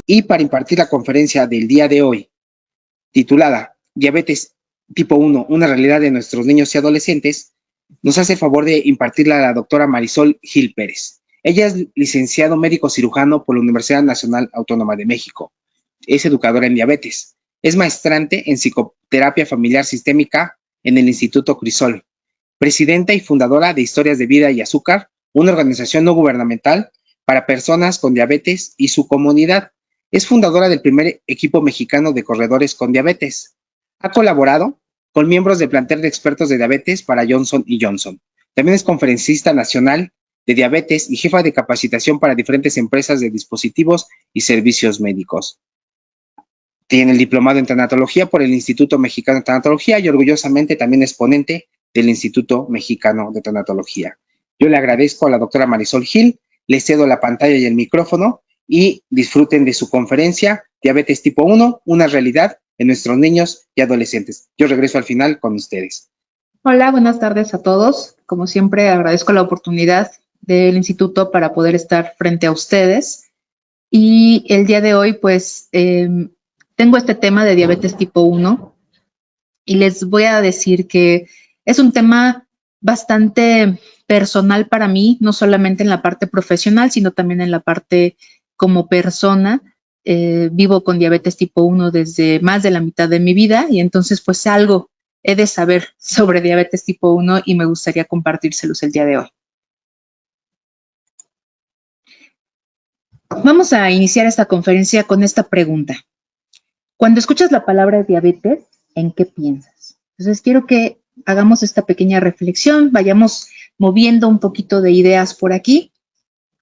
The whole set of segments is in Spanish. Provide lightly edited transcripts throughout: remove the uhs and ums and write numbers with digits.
Y para impartir la conferencia del día de hoy, titulada Diabetes tipo 1, una realidad de nuestros niños y adolescentes, nos hace favor de impartirla la doctora Marisol Gil Pérez. Ella es licenciado médico cirujano por la Universidad Nacional Autónoma de México. Es educadora en diabetes. Es maestrante en psicoterapia familiar sistémica en el Instituto Crisol. Presidenta y fundadora de Historias de Vida y Azúcar, una organización no gubernamental para personas con diabetes y su comunidad. Es fundadora del primer equipo mexicano de corredores con diabetes. Ha colaborado con miembros del plantel de expertos de diabetes para Johnson & Johnson. También es conferencista nacional de diabetes y jefa de capacitación para diferentes empresas de dispositivos y servicios médicos. Tiene el diplomado en tanatología por el Instituto Mexicano de Tanatología y orgullosamente también es ponente del Instituto Mexicano de Tanatología. Yo le agradezco a la doctora Marisol Gil, le cedo la pantalla y el micrófono y disfruten de su conferencia Diabetes tipo 1, una realidad en nuestros niños y adolescentes. Yo regreso al final con ustedes. Hola, buenas tardes a todos. Como siempre, agradezco la oportunidad del instituto para poder estar frente a ustedes. Y el día de hoy, pues, tengo este tema de diabetes tipo 1 y les voy a decir que es un tema bastante personal para mí, no solamente en la parte profesional, sino también en la parte como persona. Vivo con diabetes tipo 1 desde más de la mitad de mi vida y entonces pues algo he de saber sobre diabetes tipo 1 y me gustaría compartírselos el día de hoy. Vamos a iniciar esta conferencia con esta pregunta. Cuando escuchas la palabra diabetes, ¿en qué piensas? Entonces quiero que hagamos esta pequeña reflexión, vayamos moviendo un poquito de ideas por aquí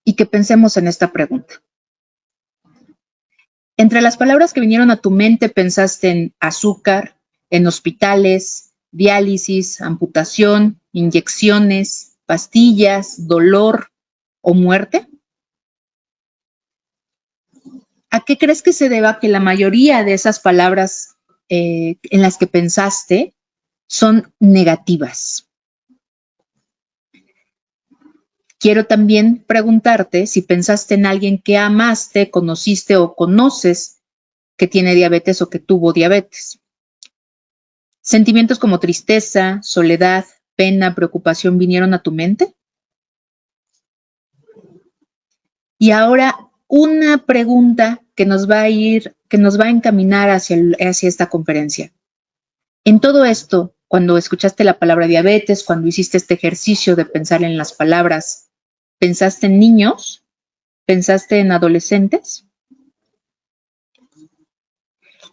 y que pensemos en esta pregunta. Entre las palabras que vinieron a tu mente, ¿pensaste en azúcar, en hospitales, diálisis, amputación, inyecciones, pastillas, dolor o muerte? ¿A qué crees que se deba que la mayoría de esas palabras en las que pensaste son negativas? Quiero también preguntarte si pensaste en alguien que amaste, conociste o conoces que tiene diabetes o que tuvo diabetes. ¿Sentimientos como tristeza, soledad, pena, preocupación vinieron a tu mente? Y ahora una pregunta que nos va a encaminar hacia esta conferencia. En todo esto, cuando escuchaste la palabra diabetes, cuando hiciste este ejercicio de pensar en las palabras, ¿pensaste en niños? ¿Pensaste en adolescentes?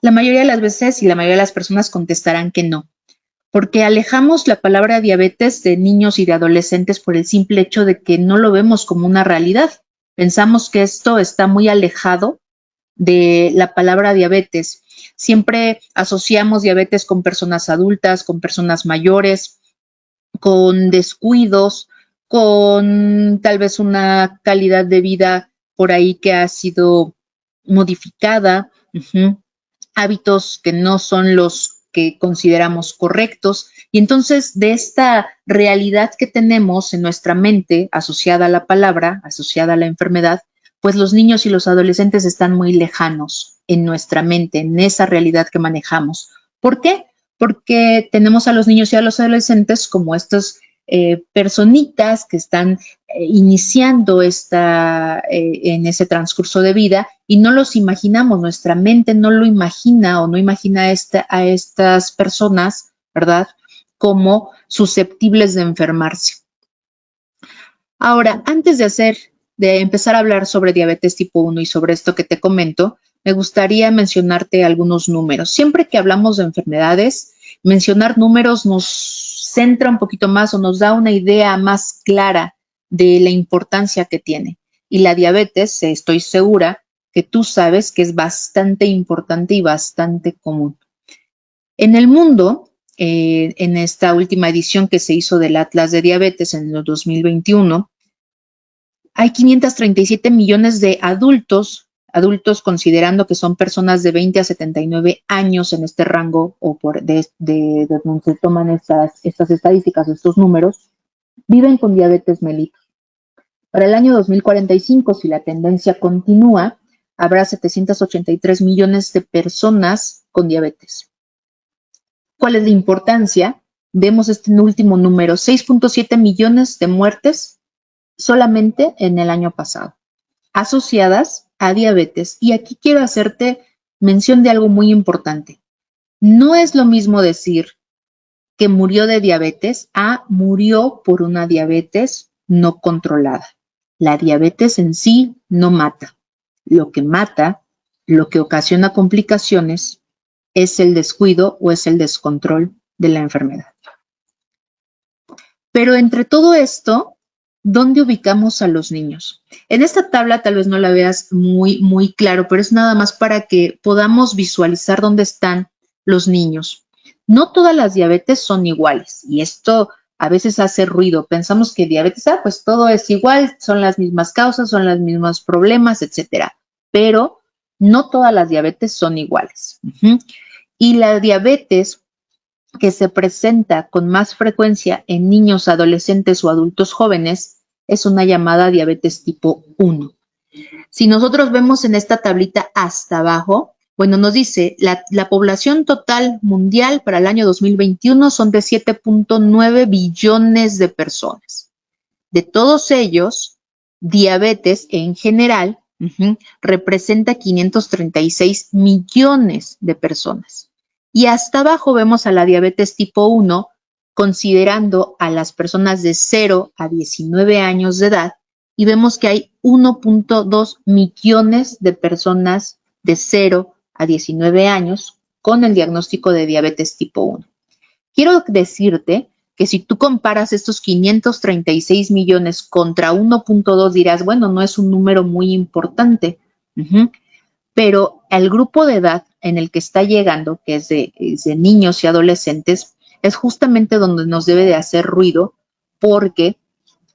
La mayoría de las veces y la mayoría de las personas contestarán que no, porque alejamos la palabra diabetes de niños y de adolescentes por el simple hecho de que no lo vemos como una realidad. Pensamos que esto está muy alejado de la palabra diabetes. Siempre asociamos diabetes con personas adultas, con personas mayores, con descuidos, con tal vez una calidad de vida por ahí que ha sido modificada, hábitos que no son los que consideramos correctos. Y entonces de esta realidad que tenemos en nuestra mente asociada a la palabra, asociada a la enfermedad, pues los niños y los adolescentes están muy lejanos en nuestra mente, en esa realidad que manejamos. ¿Por qué? Porque tenemos a los niños y a los adolescentes como estos personitas que están iniciando en ese transcurso de vida y no los imaginamos, nuestra mente no lo imagina o no imagina a estas personas, ¿verdad?, como susceptibles de enfermarse. Ahora, antes de empezar a hablar sobre diabetes tipo 1 y sobre esto que te comento, me gustaría mencionarte algunos números. Siempre que hablamos de enfermedades, mencionar números nos centra un poquito más o nos da una idea más clara de la importancia que tiene. Y la diabetes, estoy segura que tú sabes que es bastante importante y bastante común. En el mundo, en esta última edición que se hizo del Atlas de Diabetes en el 2021, hay 537 millones de adultos considerando que son personas de 20 a 79 años en este rango o de donde se toman estas estadísticas, estos números, viven con diabetes mellitus. Para el año 2045, si la tendencia continúa, habrá 783 millones de personas con diabetes. ¿Cuál es la importancia? Vemos este último número, 6.7 millones de muertes solamente en el año pasado, asociadas a diabetes. Y aquí quiero hacerte mención de algo muy importante. No es lo mismo decir que murió de diabetes a murió por una diabetes no controlada. La diabetes en sí no mata. Lo que mata, lo que ocasiona complicaciones, es el descuido o es el descontrol de la enfermedad. Pero entre todo esto, ¿dónde ubicamos a los niños? En esta tabla tal vez no la veas muy claro, pero es nada más para que podamos visualizar dónde están los niños. No todas las diabetes son iguales y esto a veces hace ruido. Pensamos que diabetes, pues todo es igual, son las mismas causas, son los mismos problemas, etcétera. Pero no todas las diabetes son iguales. Y la diabetes que se presenta con más frecuencia en niños, adolescentes o adultos jóvenes es una llamada diabetes tipo 1. Si nosotros vemos en esta tablita hasta abajo, bueno, nos dice la población total mundial para el año 2021 son de 7.9 billones de personas. De todos ellos, diabetes en general representa 536 millones de personas. Y hasta abajo vemos a la diabetes tipo 1, considerando a las personas de 0 a 19 años de edad, y vemos que hay 1.2 millones de personas de 0 a 19 años con el diagnóstico de diabetes tipo 1. Quiero decirte que si tú comparas estos 536 millones contra 1.2 dirás, bueno, no es un número muy importante, pero el grupo de edad en el que está llegando, que es de niños y adolescentes, es justamente donde nos debe de hacer ruido, porque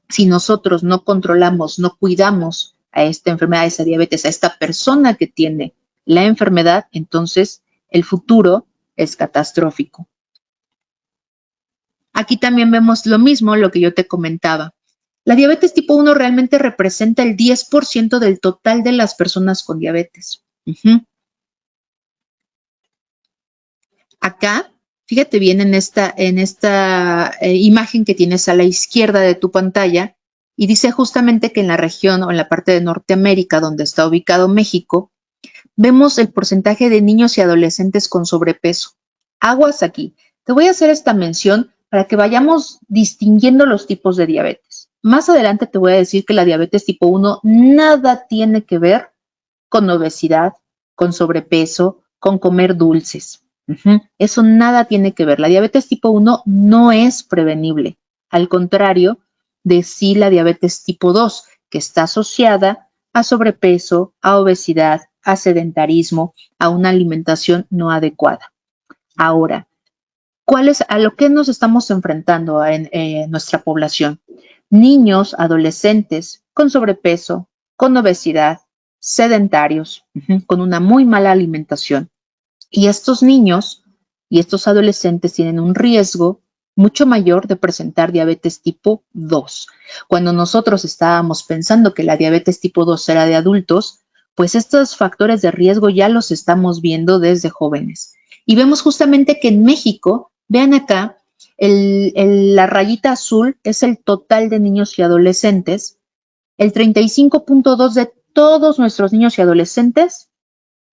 si nosotros no controlamos, no cuidamos a esta enfermedad, a esa diabetes, a esta persona que tiene la enfermedad, entonces el futuro es catastrófico. Aquí también vemos lo mismo, lo que yo te comentaba. La diabetes tipo 1 realmente representa el 10% del total de las personas con diabetes. Acá, fíjate bien en esta imagen que tienes a la izquierda de tu pantalla, y dice justamente que en la región o en la parte de Norteamérica, donde está ubicado México, vemos el porcentaje de niños y adolescentes con sobrepeso. Aguas aquí. Te voy a hacer esta mención para que vayamos distinguiendo los tipos de diabetes. Más adelante te voy a decir que la diabetes tipo 1 nada tiene que ver con obesidad, con sobrepeso, con comer dulces. Eso nada tiene que ver. La diabetes tipo 1 no es prevenible. Al contrario de sí la diabetes tipo 2, que está asociada a sobrepeso, a obesidad, a sedentarismo, a una alimentación no adecuada. Ahora, ¿a lo que nos estamos enfrentando en nuestra población? Niños, adolescentes con sobrepeso, con obesidad, sedentarios, con una muy mala alimentación. Y estos niños y estos adolescentes tienen un riesgo mucho mayor de presentar diabetes tipo 2. Cuando nosotros estábamos pensando que la diabetes tipo 2 era de adultos, pues estos factores de riesgo ya los estamos viendo desde jóvenes. Y vemos justamente que en México, vean acá, la rayita azul es el total de niños y adolescentes. El 35.2 de todos nuestros niños y adolescentes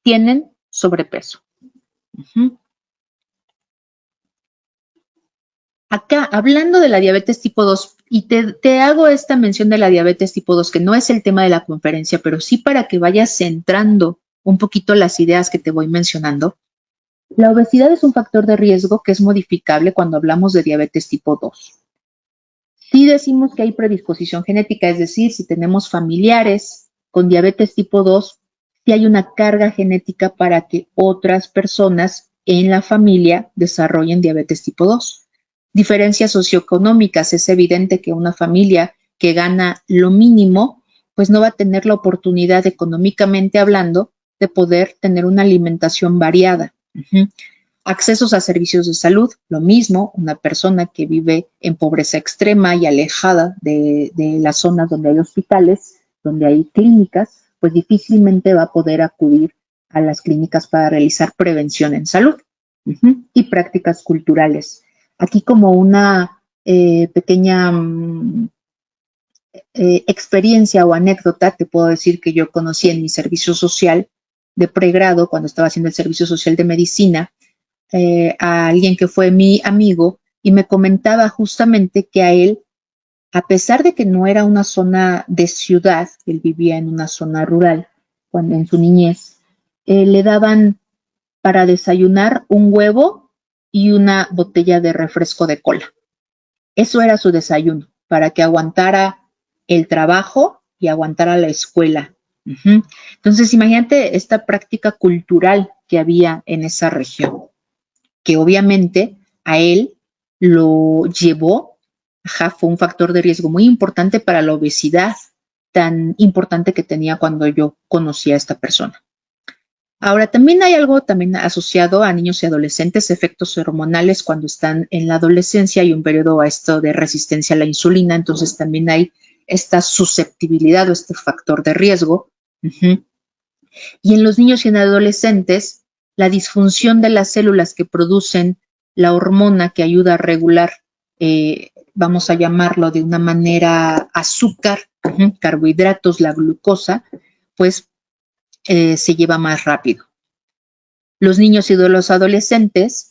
tienen sobrepeso. Acá, hablando de la diabetes tipo 2, y te hago esta mención de la diabetes tipo 2, que no es el tema de la conferencia, pero sí para que vayas centrando un poquito las ideas que te voy mencionando. La obesidad es un factor de riesgo que es modificable cuando hablamos de diabetes tipo 2. Sí decimos que hay predisposición genética, es decir, si tenemos familiares con diabetes tipo 2, sí hay una carga genética para que otras personas en la familia desarrollen diabetes tipo 2. Diferencias socioeconómicas, es evidente que una familia que gana lo mínimo, pues no va a tener la oportunidad económicamente hablando de poder tener una alimentación variada. Accesos a servicios de salud, lo mismo, una persona que vive en pobreza extrema y alejada de las zonas donde hay hospitales, donde hay clínicas, pues difícilmente va a poder acudir a las clínicas para realizar prevención en salud. Y prácticas culturales. Aquí como una pequeña experiencia o anécdota, te puedo decir que yo conocí en mi servicio social de pregrado, cuando estaba haciendo el servicio social de medicina, a alguien que fue mi amigo y me comentaba justamente que a él, a pesar de que no era una zona de ciudad, él vivía en una zona rural cuando en su niñez, le daban para desayunar un huevo y una botella de refresco de cola. Eso era su desayuno, para que aguantara el trabajo y aguantara la escuela. Entonces, imagínate esta práctica cultural que había en esa región, que obviamente a él lo llevó, fue un factor de riesgo muy importante para la obesidad tan importante que tenía cuando yo conocí a esta persona. Ahora, también hay algo también asociado a niños y adolescentes, efectos hormonales cuando están en la adolescencia y un periodo a esto de resistencia a la insulina, entonces también hay esta susceptibilidad o este factor de riesgo. Y en los niños y en adolescentes, la disfunción de las células que producen la hormona que ayuda a regular, vamos a llamarlo de una manera azúcar, carbohidratos, la glucosa, pues se lleva más rápido. Los niños y los adolescentes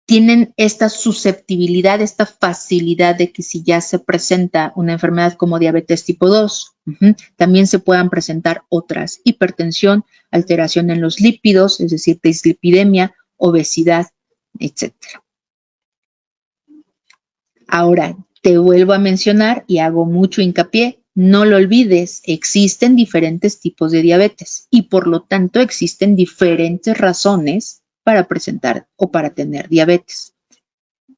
tienen esta susceptibilidad, esta facilidad de que si ya se presenta una enfermedad como diabetes tipo 2, también se puedan presentar otras, hipertensión, alteración en los lípidos, es decir, dislipidemia, obesidad, etc. Ahora, te vuelvo a mencionar y hago mucho hincapié, no lo olvides, existen diferentes tipos de diabetes y por lo tanto existen diferentes razones para presentar o para tener diabetes.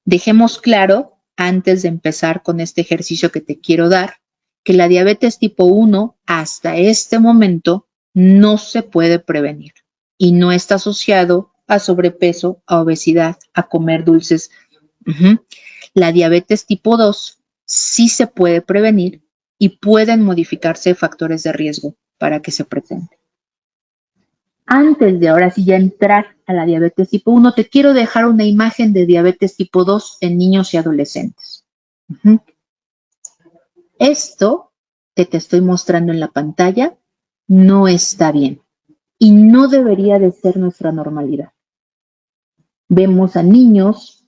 Dejemos claro, antes de empezar con este ejercicio que te quiero dar, que la diabetes tipo 1 hasta este momento no se puede prevenir y no está asociado a sobrepeso, a obesidad, a comer dulces. La diabetes tipo 2 sí se puede prevenir y pueden modificarse factores de riesgo para que se presente. Antes de ahora sí ya entrar a la diabetes tipo 1, te quiero dejar una imagen de diabetes tipo 2 en niños y adolescentes. Esto que te estoy mostrando en la pantalla no está bien y no debería de ser nuestra normalidad. Vemos a niños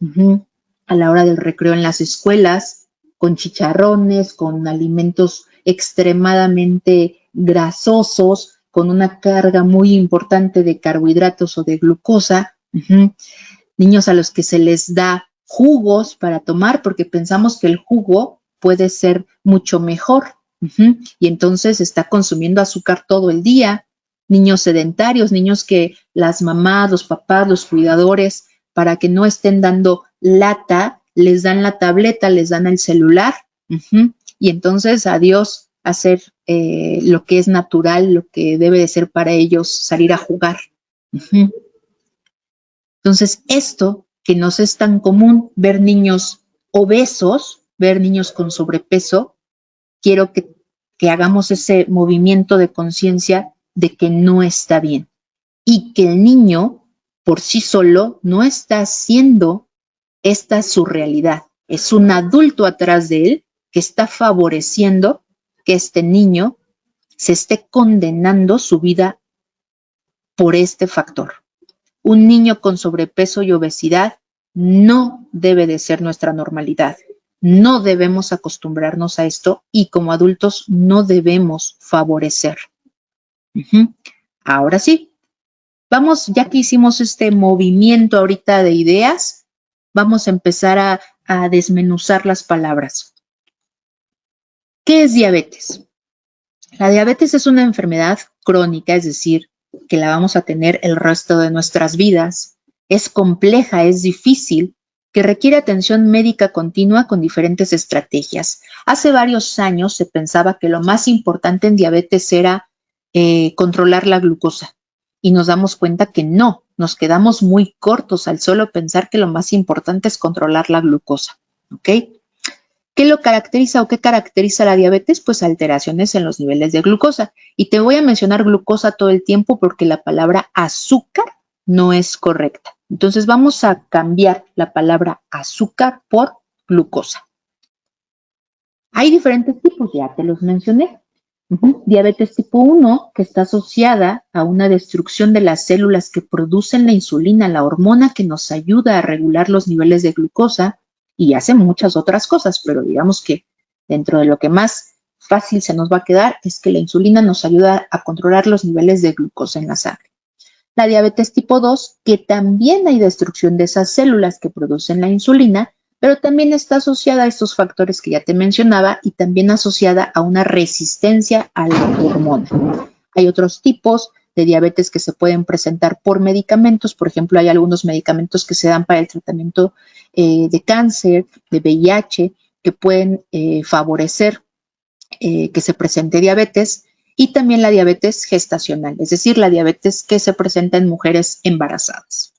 a la hora del recreo en las escuelas con chicharrones, con alimentos extremadamente grasosos, con una carga muy importante de carbohidratos o de glucosa. Niños a los que se les da jugos para tomar porque pensamos que el jugo puede ser mucho mejor. Y entonces está consumiendo azúcar todo el día. Niños sedentarios, niños que las mamás, los papás, los cuidadores, para que no estén dando lata, les dan la tableta, les dan el celular. Y entonces adiós hacer lo que es natural, lo que debe de ser para ellos, salir a jugar. Entonces, esto que nos es tan común, ver niños obesos, ver niños con sobrepeso, quiero que hagamos ese movimiento de conciencia de que no está bien y que el niño por sí solo no está haciendo esta su realidad. Es un adulto atrás de él que está favoreciendo que este niño se esté condenando su vida por este factor. Un niño con sobrepeso y obesidad no debe de ser nuestra normalidad. No debemos acostumbrarnos a esto y como adultos no debemos favorecer. Ahora sí, vamos, ya que hicimos este movimiento ahorita de ideas, vamos a empezar a desmenuzar las palabras. ¿Qué es diabetes? La diabetes es una enfermedad crónica, es decir, que la vamos a tener el resto de nuestras vidas. Es compleja, es difícil, que requiere atención médica continua con diferentes estrategias. Hace varios años se pensaba que lo más importante en diabetes era controlar la glucosa y nos damos cuenta que no, nos quedamos muy cortos al solo pensar que lo más importante es controlar la glucosa, ¿ok? ¿Qué lo caracteriza o qué caracteriza la diabetes? Pues alteraciones en los niveles de glucosa. Y te voy a mencionar glucosa todo el tiempo porque la palabra azúcar no es correcta. Entonces vamos a cambiar la palabra azúcar por glucosa. Hay diferentes tipos, ya te los mencioné. Diabetes tipo 1, que está asociada a una destrucción de las células que producen la insulina, la hormona que nos ayuda a regular los niveles de glucosa y hace muchas otras cosas, pero digamos que dentro de lo que más fácil se nos va a quedar es que la insulina nos ayuda a controlar los niveles de glucosa en la sangre. La diabetes tipo 2, que también hay destrucción de esas células que producen la insulina, pero también está asociada a estos factores que ya te mencionaba y también asociada a una resistencia a la hormona. Hay otros tipos de diabetes que se pueden presentar por medicamentos. Por ejemplo, hay algunos medicamentos que se dan para el tratamiento de cáncer, de VIH, que pueden favorecer que se presente diabetes. Y también la diabetes gestacional, es decir, la diabetes que se presenta en mujeres embarazadas.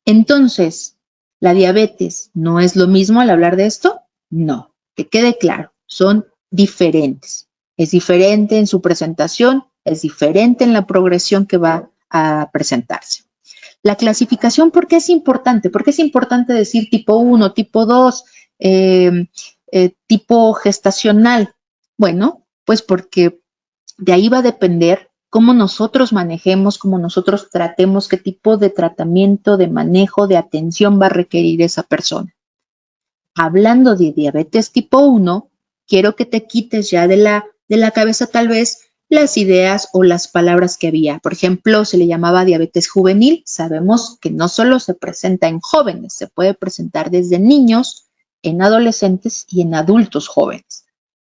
Entonces, ¿la diabetes no es lo mismo al hablar de esto? No, que quede claro, son diferentes. Es diferente en su presentación, es diferente en la progresión que va a presentarse. La clasificación, ¿por qué es importante? ¿Por qué es importante decir tipo 1, tipo 2, tipo gestacional? Bueno, pues porque de ahí va a depender cómo nosotros manejemos, cómo nosotros tratemos, qué tipo de tratamiento, de manejo, de atención va a requerir esa persona. Hablando de diabetes tipo 1, quiero que te quites ya de la cabeza tal vez las ideas o las palabras que había. Por ejemplo, se le llamaba diabetes juvenil. Sabemos que no solo se presenta en jóvenes, se puede presentar desde niños, en adolescentes y en adultos jóvenes.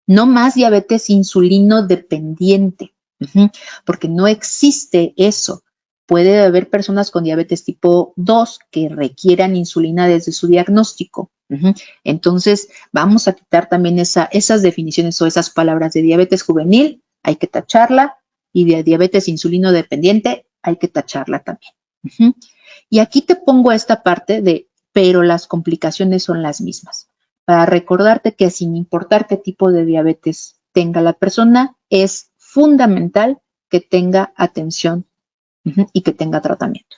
No más diabetes insulino dependiente, porque no existe eso. Puede haber personas con diabetes tipo 2 que requieran insulina desde su diagnóstico. Entonces, vamos a quitar también esas definiciones o esas palabras de diabetes juvenil, hay que tacharla, y de diabetes insulino dependiente, hay que tacharla también. Y aquí te pongo esta parte de, pero las complicaciones son las mismas. Para recordarte que sin importar qué tipo de diabetes tenga la persona, es fundamental que tenga atención y que tenga tratamiento.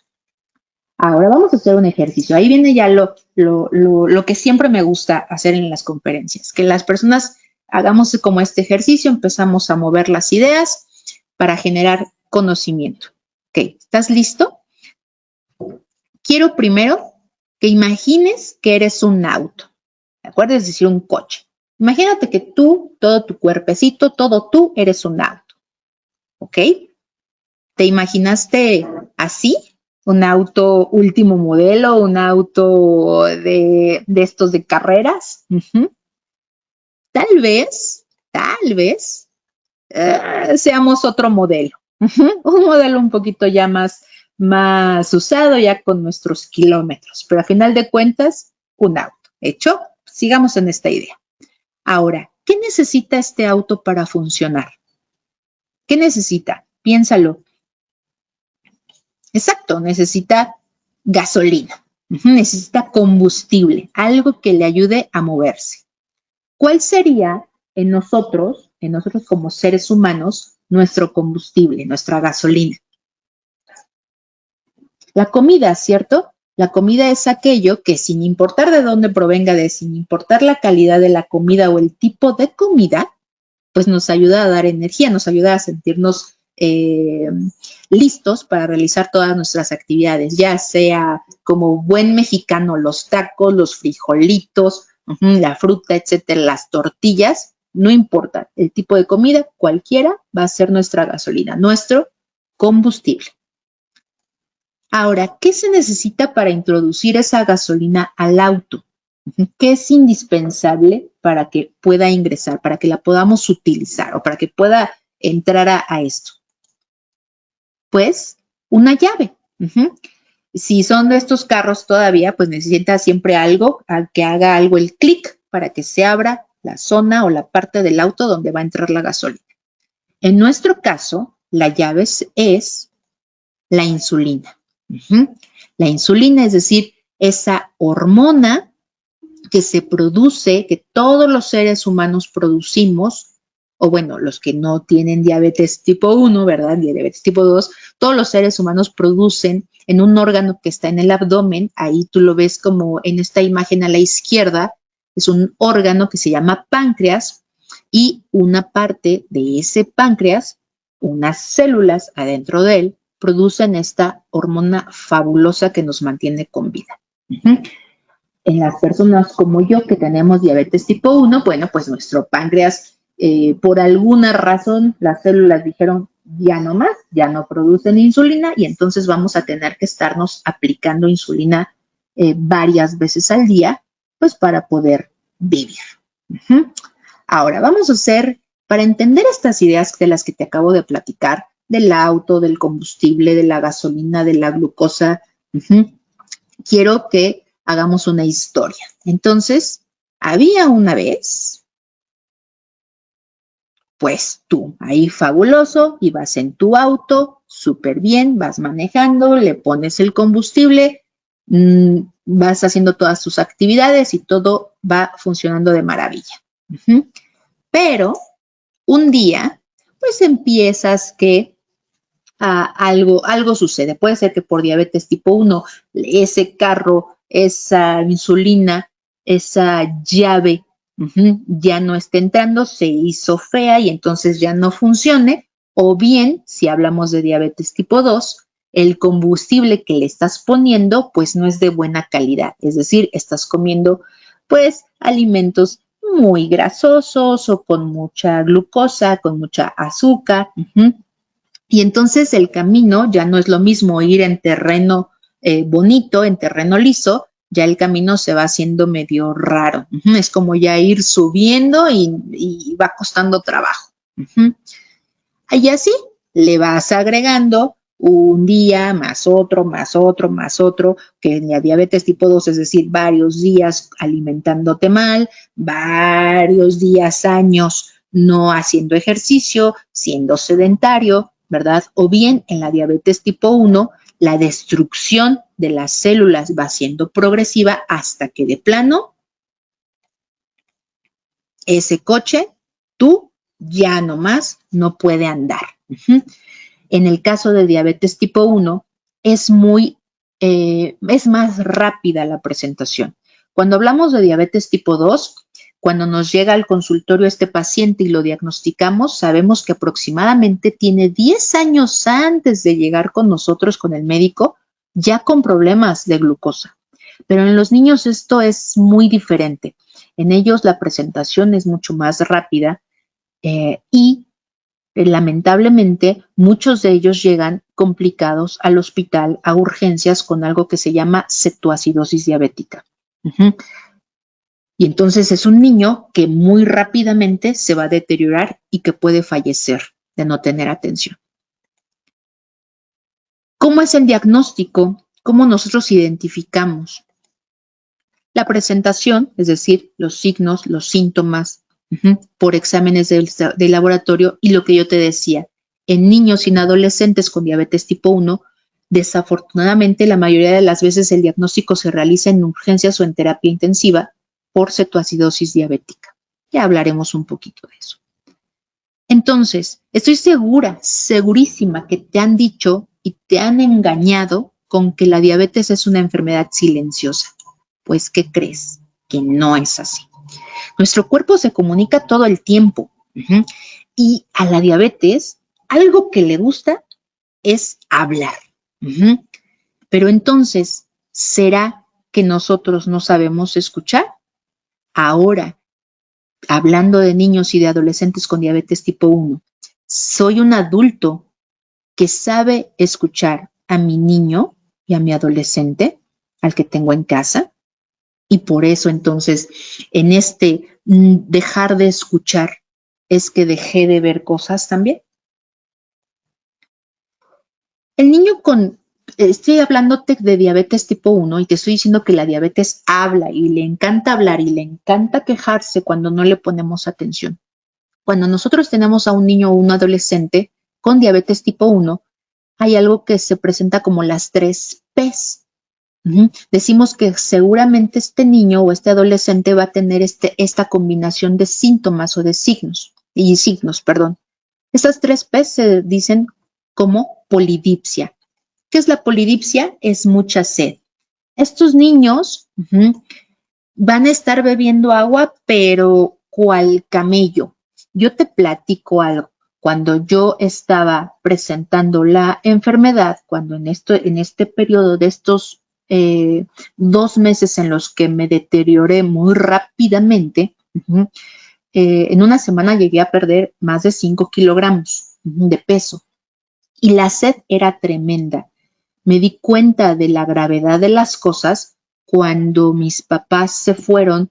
Ahora vamos a hacer un ejercicio. Ahí viene ya lo que siempre me gusta hacer en las conferencias, que las personas hagamos como este ejercicio, empezamos a mover las ideas para generar conocimiento. Ok, ¿estás listo? Quiero primero que imagines que eres un auto. ¿De acuerdo? Es decir, un coche. Imagínate que tú, todo tu cuerpecito, todo tú eres un auto. ¿Ok? ¿Te imaginaste así? Un auto último modelo, un auto de estos de carreras. Tal vez seamos otro modelo. Un modelo un poquito ya más usado, ya con nuestros kilómetros. Pero a final de cuentas, un auto. ¿Hecho? Sigamos en esta idea. Ahora, ¿qué necesita este auto para funcionar? ¿Qué necesita? Piénsalo. Exacto, necesita gasolina, necesita combustible, algo que le ayude a moverse. ¿Cuál sería en nosotros como seres humanos, nuestro combustible, nuestra gasolina? La comida, ¿cierto? La comida es aquello que sin importar de dónde provenga, sin importar la calidad de la comida o el tipo de comida, pues nos ayuda a dar energía, nos ayuda a sentirnos listos para realizar todas nuestras actividades, ya sea como buen mexicano, los tacos, los frijolitos, la fruta, etcétera, las tortillas, no importa el tipo de comida, cualquiera va a ser nuestra gasolina, nuestro combustible. Ahora, ¿qué se necesita para introducir esa gasolina al auto? ¿Qué es indispensable para que pueda ingresar, para que la podamos utilizar o para que pueda entrar a esto? Pues una llave. Si son de estos carros todavía, pues necesita siempre algo que haga algo el clic para que se abra la zona o la parte del auto donde va a entrar la gasolina. En nuestro caso, la llave es la insulina. La insulina, es decir, esa hormona que se produce, que todos los seres humanos producimos, o bueno, los que no tienen diabetes tipo 1, ¿verdad? Diabetes tipo 2, todos los seres humanos producen en un órgano que está en el abdomen, ahí tú lo ves como en esta imagen a la izquierda, es un órgano que se llama páncreas y una parte de ese páncreas, unas células adentro de él, producen esta hormona fabulosa que nos mantiene con vida. En las personas como yo que tenemos diabetes tipo 1, bueno, pues nuestro páncreas, por alguna razón, las células dijeron, ya no más, ya no producen insulina y entonces vamos a tener que estarnos aplicando insulina varias veces al día, pues para poder vivir. Ahora, vamos a hacer, para entender estas ideas de las que te acabo de platicar, del auto, del combustible, de la gasolina, de la glucosa, quiero que hagamos una historia. Entonces, había una vez, pues tú, ahí fabuloso, ibas en tu auto, súper bien, vas manejando, le pones el combustible, vas haciendo todas tus actividades y todo va funcionando de maravilla. Pero un día, pues empiezas que algo sucede. Puede ser que por diabetes tipo 1, ese carro, esa insulina, esa llave ya no esté entrando, se hizo fea y entonces ya no funcione. O bien, si hablamos de diabetes tipo 2, el combustible que le estás poniendo pues no es de buena calidad. Es decir, estás comiendo pues alimentos muy grasosos o con mucha glucosa, con mucha azúcar. Y entonces el camino ya no es lo mismo ir en terreno bonito, en terreno liso, ya el camino se va haciendo medio raro. Es como ya ir subiendo y va costando trabajo. Y así le vas agregando un día más otro, más otro, más otro, que en la diabetes tipo 2, es decir, varios días alimentándote mal, varios días, años no haciendo ejercicio, siendo sedentario, ¿verdad? O bien en la diabetes tipo 1, la destrucción de las células va siendo progresiva hasta que de plano ese coche, tú ya nomás no puede andar. En el caso de diabetes tipo 1, es más rápida la presentación. Cuando hablamos de diabetes tipo 2, cuando nos llega al consultorio este paciente y lo diagnosticamos, sabemos que aproximadamente tiene 10 años antes de llegar con nosotros, con el médico, ya con problemas de glucosa. Pero en los niños esto es muy diferente. En ellos la presentación es mucho más rápida y lamentablemente, muchos de ellos llegan complicados al hospital, a urgencias, con algo que se llama cetoacidosis diabética. Y entonces es un niño que muy rápidamente se va a deteriorar y que puede fallecer de no tener atención. ¿Cómo es el diagnóstico? ¿Cómo nosotros identificamos? La presentación, es decir, los signos, los síntomas, por exámenes de laboratorio y lo que yo te decía, en niños y en adolescentes con diabetes tipo 1, desafortunadamente la mayoría de las veces el diagnóstico se realiza en urgencias o en terapia intensiva por cetoacidosis diabética. Ya hablaremos un poquito de eso. Entonces, estoy segurísima que te han dicho y te han engañado con que la diabetes es una enfermedad silenciosa. Pues, ¿qué crees? Que no es así. Nuestro cuerpo se comunica todo el tiempo y a la diabetes algo que le gusta es hablar. Pero entonces, ¿será que nosotros no sabemos escuchar? Ahora, hablando de niños y de adolescentes con diabetes tipo 1, soy un adulto que sabe escuchar a mi niño y a mi adolescente, al que tengo en casa, y por eso entonces en este dejar de escuchar es que dejé de ver cosas también. El niño estoy hablándote de diabetes tipo 1 y te estoy diciendo que la diabetes habla y le encanta hablar y le encanta quejarse cuando no le ponemos atención. Cuando nosotros tenemos a un niño o un adolescente con diabetes tipo 1, hay algo que se presenta como las 3 Ps. Decimos que seguramente este niño o este adolescente va a tener esta combinación de síntomas o de signos. Estas 3 P se dicen como polidipsia. ¿Qué es la polidipsia? Es mucha sed. Estos niños van a estar bebiendo agua, pero cual camello. Yo te platico algo. Cuando yo estaba presentando la enfermedad, cuando en este periodo de estos 2 meses en los que me deterioré muy rápidamente, en una semana llegué a perder más de 5 kilogramos de peso y la sed era tremenda. Me di cuenta de la gravedad de las cosas cuando mis papás se fueron,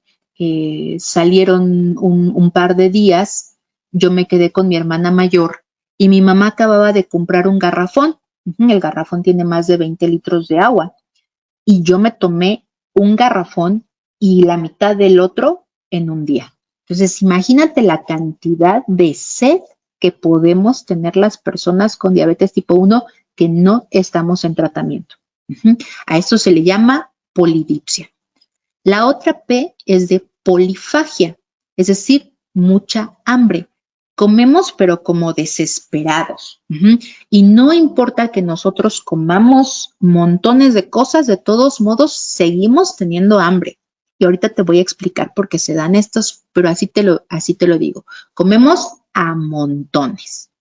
salieron un par de días, yo me quedé con mi hermana mayor y mi mamá acababa de comprar un garrafón. El garrafón tiene más de 20 litros de agua y yo me tomé un garrafón y la mitad del otro en un día. Entonces, imagínate la cantidad de sed que podemos tener las personas con diabetes tipo 1 que no estamos en tratamiento. A esto se le llama polidipsia. La otra P es de polifagia, es decir, mucha hambre. Comemos pero como desesperados. Y no importa que nosotros comamos montones de cosas, de todos modos seguimos teniendo hambre. Y ahorita te voy a explicar por qué se dan estos, pero así te lo digo. Comemos a montones.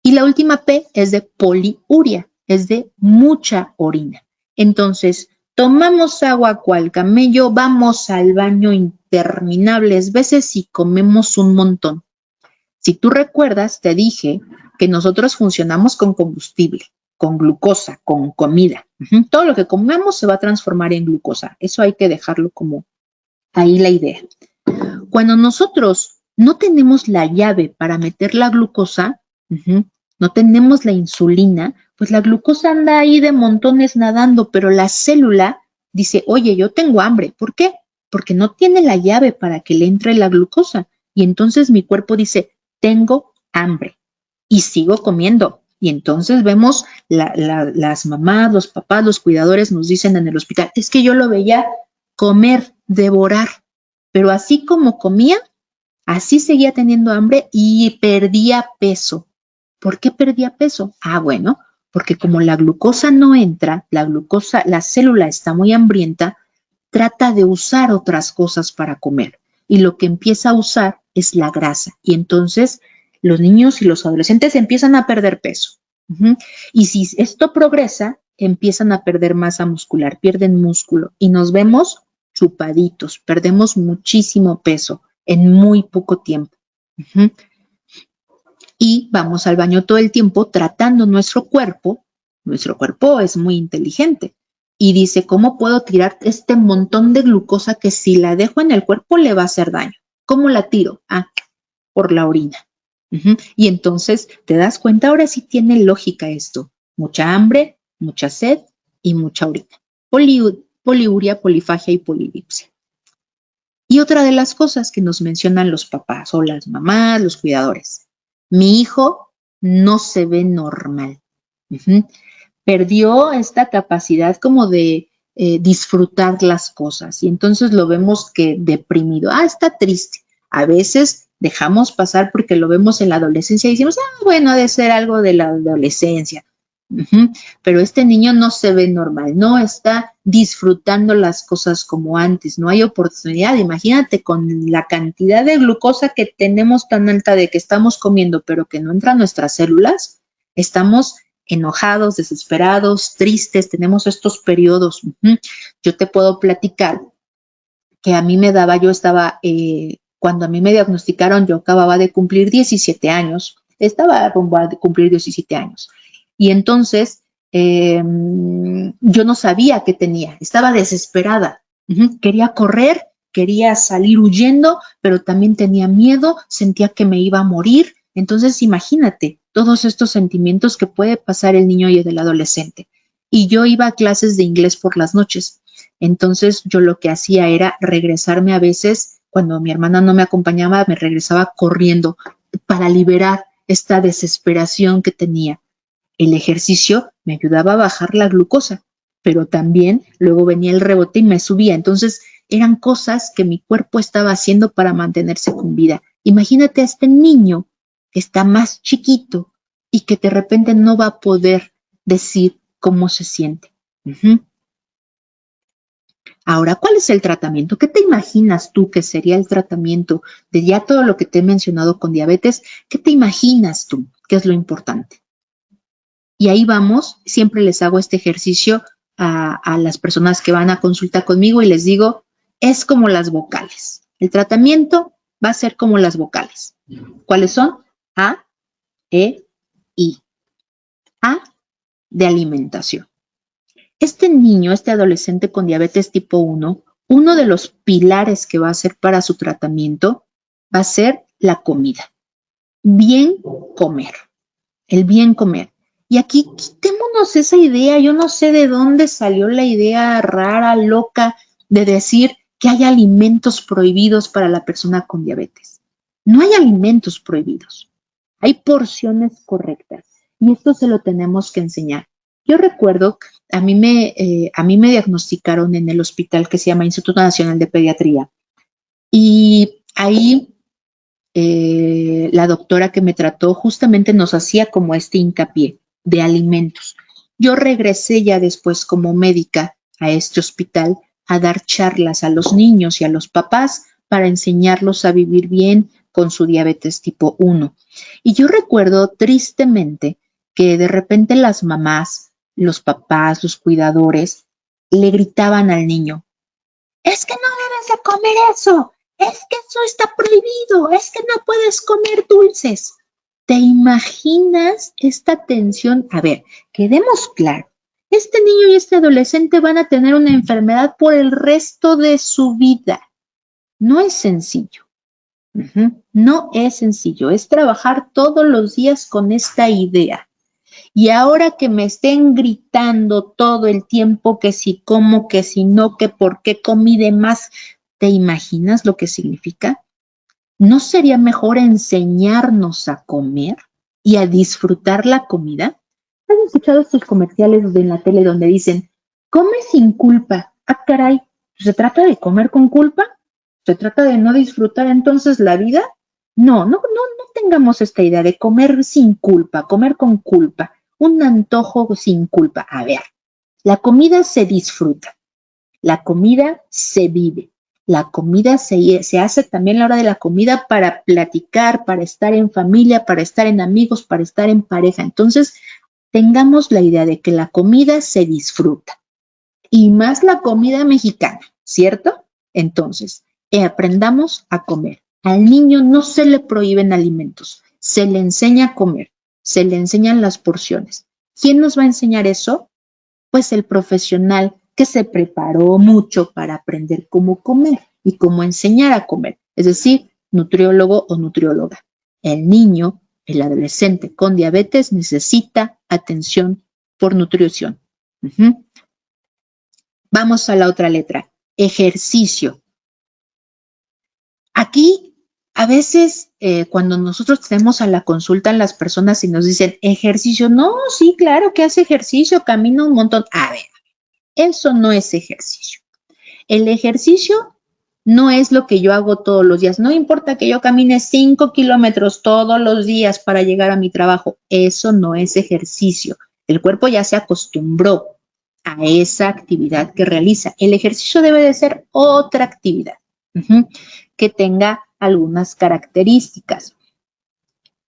Y la última P es de poliuria, es de mucha orina. Entonces, tomamos agua cual camello, vamos al baño interminables veces y comemos un montón. Si tú recuerdas, te dije que nosotros funcionamos con combustible, con glucosa, con comida. Todo lo que comemos se va a transformar en glucosa. Eso hay que dejarlo como ahí la idea. Cuando nosotros no tenemos la llave para meter la glucosa, no tenemos la insulina, pues la glucosa anda ahí de montones nadando, pero la célula dice, oye, yo tengo hambre. ¿Por qué? Porque no tiene la llave para que le entre la glucosa. Y entonces mi cuerpo dice, tengo hambre y sigo comiendo. Y entonces vemos las mamás, los papás, los cuidadores nos dicen en el hospital, es que yo lo veía comer, devorar, pero así como comía, así seguía teniendo hambre y perdía peso. ¿Por qué perdía peso? Bueno, porque como la glucosa no entra, la célula está muy hambrienta, trata de usar otras cosas para comer y lo que empieza a usar es la grasa y entonces los niños y los adolescentes empiezan a perder peso. Y si esto progresa, empiezan a perder masa muscular, pierden músculo y nos vemos chupaditos, perdemos muchísimo peso en muy poco tiempo. Y vamos al baño todo el tiempo tratando nuestro cuerpo es muy inteligente y dice, ¿cómo puedo tirar este montón de glucosa que si la dejo en el cuerpo le va a hacer daño? ¿Cómo la tiro? Por la orina. Y entonces te das cuenta, ahora sí tiene lógica esto. Mucha hambre, mucha sed y mucha orina. Poliuria, polifagia y polidipsia. Y otra de las cosas que nos mencionan los papás o las mamás, los cuidadores. Mi hijo no se ve normal. Perdió esta capacidad como de disfrutar las cosas y entonces lo vemos que deprimido. Está triste. A veces dejamos pasar porque lo vemos en la adolescencia y decimos, bueno, ha de ser algo de la adolescencia. Pero este niño no se ve normal, no está disfrutando las cosas como antes, no hay oportunidad. Imagínate con la cantidad de glucosa que tenemos tan alta de que estamos comiendo, pero que no entra a nuestras células, estamos enojados, desesperados, tristes, tenemos estos periodos. Yo te puedo platicar que a mí cuando a mí me diagnosticaron, yo acababa de cumplir 17 años, estaba rumbo a cumplir 17 años. Y entonces yo no sabía qué tenía, estaba desesperada. Quería correr, quería salir huyendo, pero también tenía miedo, sentía que me iba a morir. Entonces imagínate todos estos sentimientos que puede pasar el niño y el adolescente. Y yo iba a clases de inglés por las noches. Entonces yo lo que hacía era regresarme a veces, cuando mi hermana no me acompañaba, me regresaba corriendo para liberar esta desesperación que tenía. El ejercicio me ayudaba a bajar la glucosa pero también luego venía el rebote y me subía. Entonces eran cosas que mi cuerpo estaba haciendo para mantenerse con vida. Imagínate a este niño que está más chiquito y que de repente no va a poder decir cómo se siente. Ahora, ¿cuál es el tratamiento? ¿Qué te imaginas tú que sería el tratamiento de ya todo lo que te he mencionado con diabetes? ¿Qué te imaginas tú? ¿Qué es lo importante? Y ahí vamos, siempre les hago este ejercicio a las personas que van a consulta conmigo y les digo, es como las vocales. El tratamiento va a ser como las vocales. ¿Cuáles son? A, E, I. A de alimentación. Este niño, este adolescente con diabetes tipo 1, uno de los pilares que va a ser para su tratamiento va a ser la comida. Bien comer, el bien comer. Y aquí quitémonos esa idea, yo no sé de dónde salió la idea rara, loca, de decir que hay alimentos prohibidos para la persona con diabetes. No hay alimentos prohibidos, hay porciones correctas y esto se lo tenemos que enseñar. Yo recuerdo, a mí me diagnosticaron en el hospital que se llama Instituto Nacional de Pediatría y ahí la doctora que me trató justamente nos hacía como este hincapié de alimentos. Yo regresé ya después como médica a este hospital a dar charlas a los niños y a los papás para enseñarlos a vivir bien con su diabetes tipo 1. Y yo recuerdo tristemente que de repente las mamás, los papás, los cuidadores le gritaban al niño, es que no debes de comer eso, es que eso está prohibido, es que no puedes comer dulces. ¿Te imaginas esta tensión? A ver, quedemos claro. Este niño y este adolescente van a tener una enfermedad por el resto de su vida. No es sencillo. No es sencillo. Es trabajar todos los días con esta idea. Y ahora que me estén gritando todo el tiempo que si como, que si no, que por qué comí de más, ¿te imaginas lo que significa? ¿No sería mejor enseñarnos a comer y a disfrutar la comida? ¿Has escuchado estos comerciales en la tele donde dicen, come sin culpa? Ah, caray, ¿se trata de comer con culpa? ¿Se trata de no disfrutar entonces la vida? No tengamos esta idea de comer sin culpa, comer con culpa, un antojo sin culpa. A ver, la comida se disfruta, la comida se vive. La comida se hace también a la hora de la comida para platicar, para estar en familia, para estar en amigos, para estar en pareja. Entonces, tengamos la idea de que la comida se disfruta. Y más la comida mexicana, ¿cierto? Entonces, aprendamos a comer. Al niño no se le prohíben alimentos, se le enseña a comer, se le enseñan las porciones. ¿Quién nos va a enseñar eso? Pues el profesional que se preparó mucho para aprender cómo comer y cómo enseñar a comer, es decir, nutriólogo o nutrióloga. El niño, el adolescente con diabetes necesita atención por nutrición. Vamos a la otra letra, ejercicio. Aquí, a veces, cuando nosotros tenemos a la consulta las personas y nos dicen ejercicio, no, sí, claro que hace ejercicio, camina un montón. A ver, eso no es ejercicio. El ejercicio no es lo que yo hago todos los días. No importa que yo camine 5 kilómetros todos los días para llegar a mi trabajo. Eso no es ejercicio. El cuerpo ya se acostumbró a esa actividad que realiza. El ejercicio debe de ser otra actividad que tenga algunas características.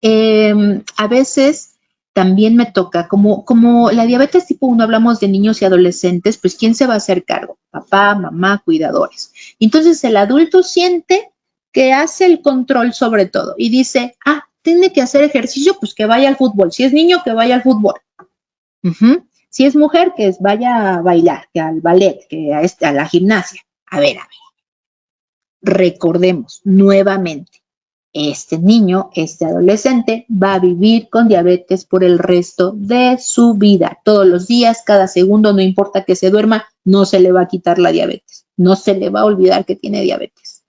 A veces también me toca, como la diabetes tipo 1 hablamos de niños y adolescentes, pues ¿quién se va a hacer cargo? Papá, mamá, cuidadores. Entonces el adulto siente que hace el control sobre todo y dice, tiene que hacer ejercicio, pues que vaya al fútbol. Si es niño, que vaya al fútbol. Si es mujer, que vaya a bailar, que al ballet, que a la gimnasia. A ver. Recordemos nuevamente, este niño, este adolescente va a vivir con diabetes por el resto de su vida. Todos los días, cada segundo, no importa que se duerma, no se le va a quitar la diabetes. No se le va a olvidar que tiene diabetes.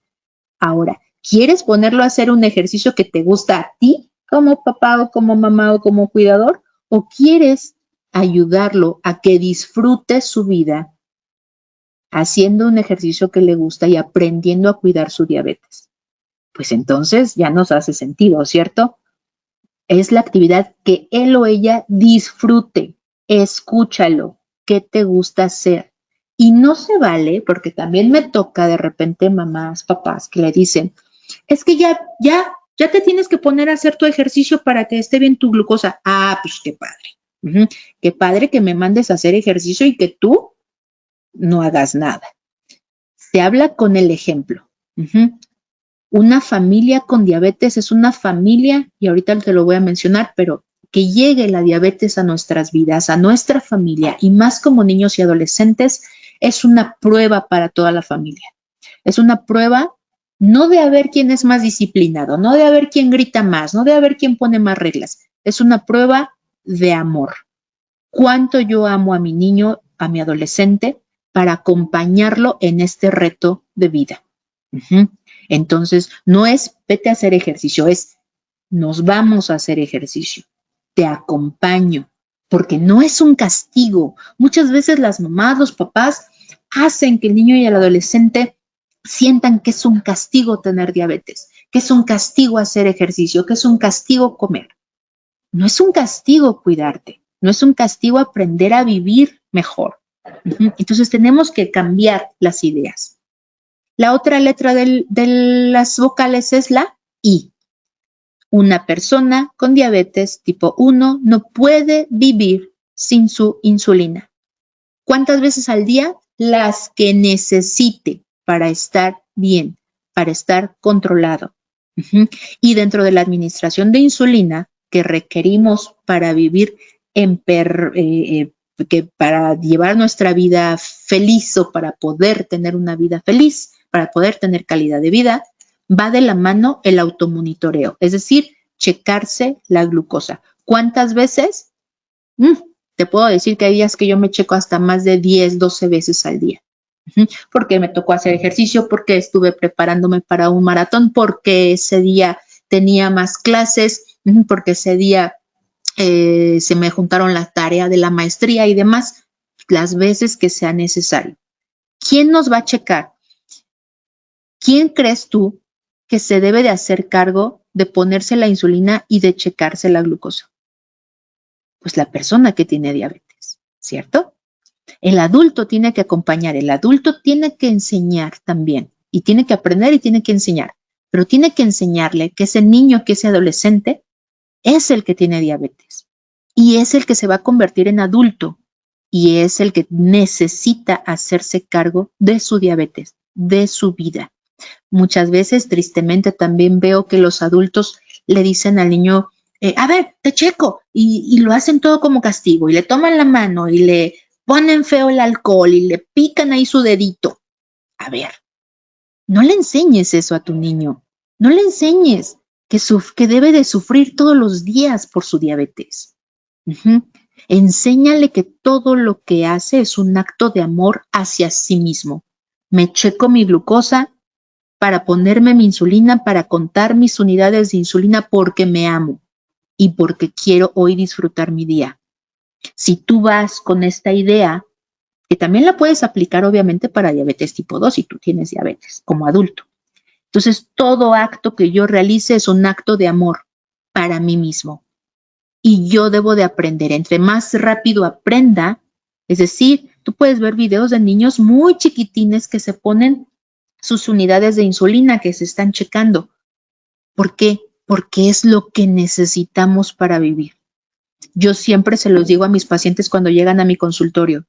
Ahora, ¿quieres ponerlo a hacer un ejercicio que te gusta a ti como papá o como mamá o como cuidador? ¿O quieres ayudarlo a que disfrute su vida haciendo un ejercicio que le gusta y aprendiendo a cuidar su diabetes. Pues entonces ya nos hace sentido, ¿cierto? Es la actividad que él o ella disfrute. Escúchalo. ¿Qué te gusta hacer? Y no se vale, porque también me toca de repente mamás, papás que le dicen, es que ya te tienes que poner a hacer tu ejercicio para que esté bien tu glucosa. Ah, pues qué padre. Qué padre que me mandes a hacer ejercicio y que tú no hagas nada. Se habla con el ejemplo. Una familia con diabetes es una familia, y ahorita te lo voy a mencionar, pero que llegue la diabetes a nuestras vidas, a nuestra familia, y más como niños y adolescentes, es una prueba para toda la familia. Es una prueba no de a ver quién es más disciplinado, no de a ver quién grita más, no de a ver quién pone más reglas. Es una prueba de amor. ¿Cuánto yo amo a mi niño, a mi adolescente, para acompañarlo en este reto de vida? Entonces, no es vete a hacer ejercicio, es nos vamos a hacer ejercicio. Te acompaño, porque no es un castigo. Muchas veces las mamás, los papás hacen que el niño y el adolescente sientan que es un castigo tener diabetes, que es un castigo hacer ejercicio, que es un castigo comer. No es un castigo cuidarte, no es un castigo aprender a vivir mejor. Entonces tenemos que cambiar las ideas. La otra letra de las vocales es la I. Una persona con diabetes tipo 1 no puede vivir sin su insulina. ¿Cuántas veces al día? Las que necesite para estar bien, para estar controlado. Y dentro de la administración de insulina que requerimos para vivir para llevar nuestra vida feliz o para poder tener una vida feliz, para poder tener calidad de vida, va de la mano el automonitoreo, es decir, checarse la glucosa. ¿Cuántas veces? Te puedo decir que hay días que yo me checo hasta más de 10, 12 veces al día. Porque me tocó hacer ejercicio, porque estuve preparándome para un maratón, porque ese día tenía más clases, porque ese día se me juntaron la tarea de la maestría y demás, las veces que sea necesario. ¿Quién nos va a checar? ¿Quién crees tú que se debe de hacer cargo de ponerse la insulina y de checarse la glucosa? Pues la persona que tiene diabetes, ¿cierto? El adulto tiene que acompañar, el adulto tiene que enseñar también, y tiene que aprender y tiene que enseñar, pero tiene que enseñarle que ese niño, que ese adolescente, es el que tiene diabetes y es el que se va a convertir en adulto y es el que necesita hacerse cargo de su diabetes, de su vida. Muchas veces, tristemente, también veo que los adultos le dicen al niño, a ver, te checo, y lo hacen todo como castigo, y le toman la mano, y le ponen feo el alcohol, y le pican ahí su dedito. A ver, no le enseñes eso a tu niño, no le enseñes que debe de sufrir todos los días por su diabetes. Enséñale que todo lo que hace es un acto de amor hacia sí mismo. Me checo mi glucosa para ponerme mi insulina, para contar mis unidades de insulina porque me amo y porque quiero hoy disfrutar mi día. Si tú vas con esta idea, que también la puedes aplicar obviamente para diabetes tipo 2 si tú tienes diabetes como adulto. Entonces, todo acto que yo realice es un acto de amor para mí mismo. Y yo debo de aprender. Entre más rápido aprenda, es decir, tú puedes ver videos de niños muy chiquitines que se ponen sus unidades de insulina, que se están checando. ¿Por qué? Porque es lo que necesitamos para vivir. Yo siempre se los digo a mis pacientes cuando llegan a mi consultorio,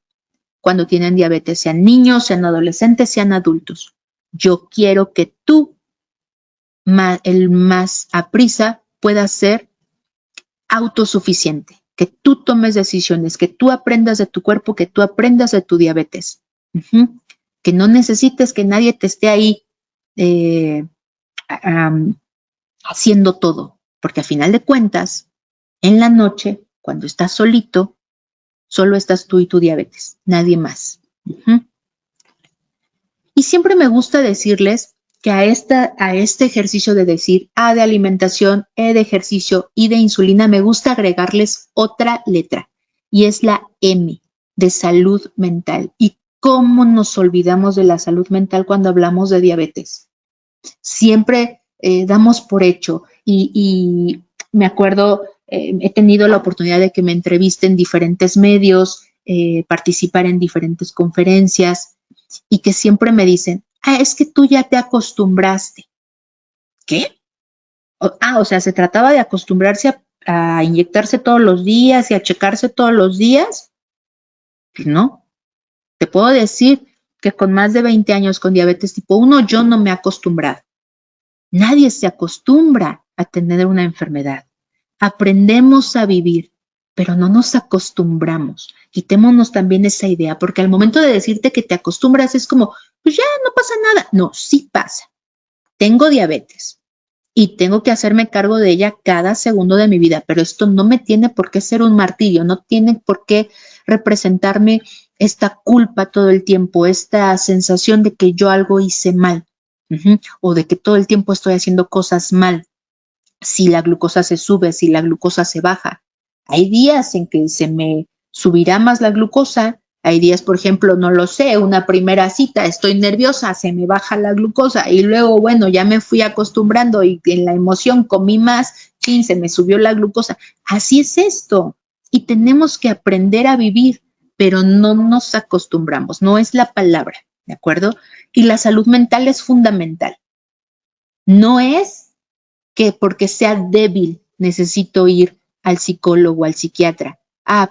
cuando tienen diabetes, sean niños, sean adolescentes, sean adultos. Yo quiero que tú, el más aprisa, puedas ser autosuficiente, que tú tomes decisiones, que tú aprendas de tu cuerpo, que tú aprendas de tu diabetes. Que no necesites que nadie te esté ahí haciendo todo, porque a final de cuentas, en la noche, cuando estás solito, solo estás tú y tu diabetes, nadie más. Y siempre me gusta decirles que a este ejercicio de decir A de alimentación, E de ejercicio, I de insulina, me gusta agregarles otra letra. y es la M de salud mental. ¿Y cómo nos olvidamos de la salud mental cuando hablamos de diabetes? Siempre damos por hecho y me acuerdo, he tenido la oportunidad de que me entrevisten en diferentes medios, participar en diferentes conferencias y que siempre me dicen, es que tú ya te acostumbraste. ¿Qué? O sea, se trataba de acostumbrarse a inyectarse todos los días y a checarse todos los días. Pues no, te puedo decir que con más de 20 años con diabetes tipo 1 yo no me he acostumbrado. Nadie se acostumbra a tener una enfermedad. Aprendemos a vivir, pero no nos acostumbramos. Quitémonos también esa idea, porque al momento de decirte que te acostumbras es como, pues ya no pasa nada. No, sí pasa. Tengo diabetes y tengo que hacerme cargo de ella cada segundo de mi vida, pero esto no me tiene por qué ser un martirio, no tiene por qué representarme esta culpa todo el tiempo, esta sensación de que yo algo hice mal. O de que todo el tiempo estoy haciendo cosas mal, si la glucosa se sube, si la glucosa se baja. Hay días en que se me subirá más la glucosa, hay días, por ejemplo, no lo sé, una primera cita, estoy nerviosa, se me baja la glucosa y luego, bueno, ya me fui acostumbrando y en la emoción comí más, chin, se me subió la glucosa. Así es esto y tenemos que aprender a vivir, pero no nos acostumbramos, no es la palabra, ¿de acuerdo? Y la salud mental es fundamental. No es que porque sea débil necesito ir al psicólogo, al psiquiatra.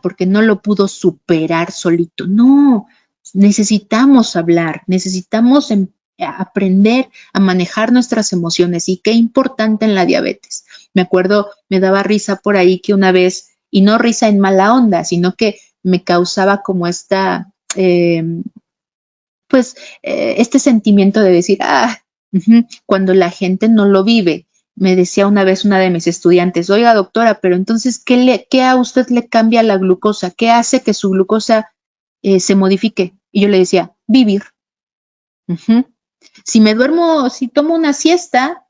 Porque no lo pudo superar solito. No, necesitamos hablar, necesitamos aprender a manejar nuestras emociones. Y qué importante en la diabetes. Me acuerdo, me daba risa por ahí que una vez, y no risa en mala onda, sino que me causaba como esta... este sentimiento de decir, cuando la gente no lo vive. Me decía una vez una de mis estudiantes, oiga doctora, pero entonces, ¿qué a usted le cambia la glucosa? ¿Qué hace que su glucosa se modifique? Y yo le decía, vivir. Si me duermo, si tomo una siesta,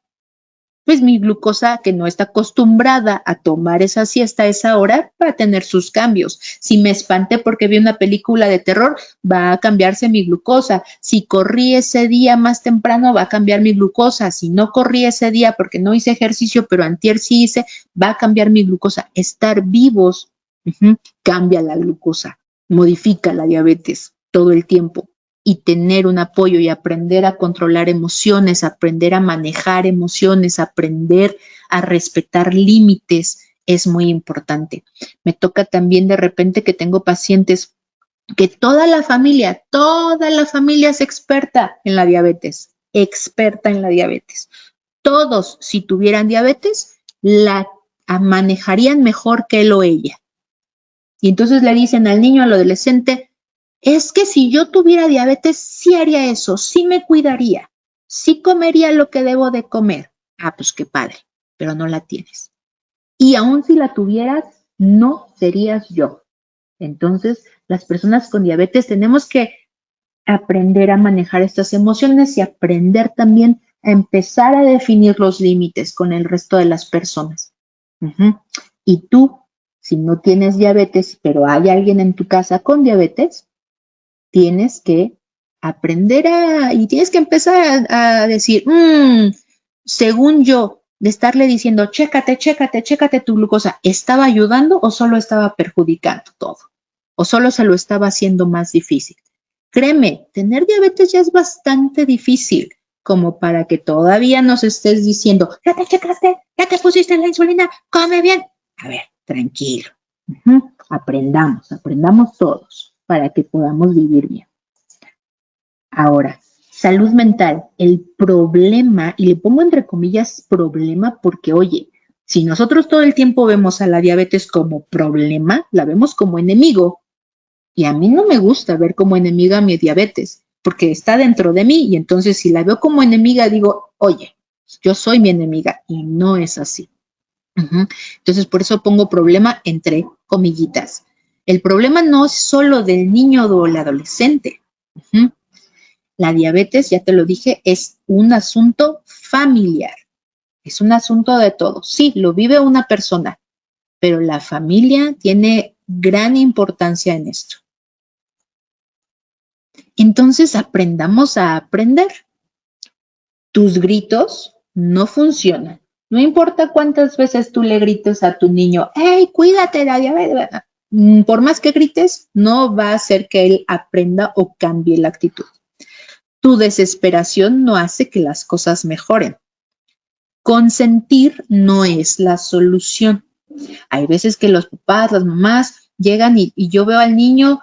pues mi glucosa, que no está acostumbrada a tomar esa siesta a esa hora, va a tener sus cambios. Si me espanté porque vi una película de terror, va a cambiarse mi glucosa. Si corrí ese día más temprano, va a cambiar mi glucosa. Si no corrí ese día porque no hice ejercicio, pero antier sí hice, va a cambiar mi glucosa. Estar vivos cambia la glucosa, modifica la diabetes todo el tiempo. Y tener un apoyo y aprender a controlar emociones, aprender a manejar emociones, aprender a respetar límites es muy importante. Me toca también de repente que tengo pacientes que toda la familia es experta en la diabetes, Todos, si tuvieran diabetes, la manejarían mejor que él o ella. Y entonces le dicen al niño, al adolescente, es que si yo tuviera diabetes, sí haría eso, sí me cuidaría, sí comería lo que debo de comer. Pues qué padre, pero no la tienes. Y aún si la tuvieras, no serías yo. Entonces, las personas con diabetes tenemos que aprender a manejar estas emociones y aprender también a empezar a definir los límites con el resto de las personas. Y tú, si no tienes diabetes, pero hay alguien en tu casa con diabetes, tienes que aprender y tienes que empezar a decir, según yo, de estarle diciendo, chécate tu glucosa, ¿estaba ayudando o solo estaba perjudicando todo? ¿O solo se lo estaba haciendo más difícil? Créeme, tener diabetes ya es bastante difícil como para que todavía nos estés diciendo, ya te checaste, ya te pusiste la insulina, come bien. A ver, tranquilo. Aprendamos todos para que podamos vivir bien. Ahora, salud mental, el problema, y le pongo entre comillas problema porque, oye, si nosotros todo el tiempo vemos a la diabetes como problema, la vemos como enemigo. Y a mí no me gusta ver como enemiga mi diabetes, porque está dentro de mí y entonces si la veo como enemiga digo, oye, yo soy mi enemiga y no es así. Entonces por eso pongo problema entre comillitas. El problema no es solo del niño o el adolescente. La diabetes, ya te lo dije, es un asunto familiar. Es un asunto de todos. Sí, lo vive una persona, pero la familia tiene gran importancia en esto. Entonces aprendamos a aprender. Tus gritos no funcionan. No importa cuántas veces tú le grites a tu niño, ¡hey, cuídate, la diabetes! Por más que grites, no va a hacer que él aprenda o cambie la actitud. Tu desesperación no hace que las cosas mejoren. Consentir no es la solución. Hay veces que los papás, las mamás llegan y yo veo al niño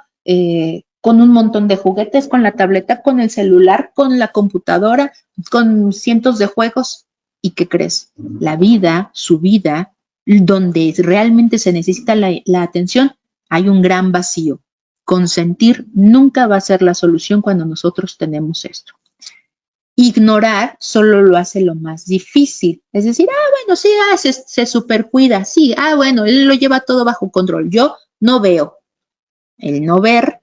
con un montón de juguetes, con la tableta, con el celular, con la computadora, con cientos de juegos. ¿Y qué crees? La vida, su vida, donde realmente se necesita la atención, hay un gran vacío. Consentir nunca va a ser la solución cuando nosotros tenemos esto. Ignorar solo lo hace lo más difícil. Es decir, bueno, sí, se supercuida, sí, bueno, él lo lleva todo bajo control. Yo no veo. El no ver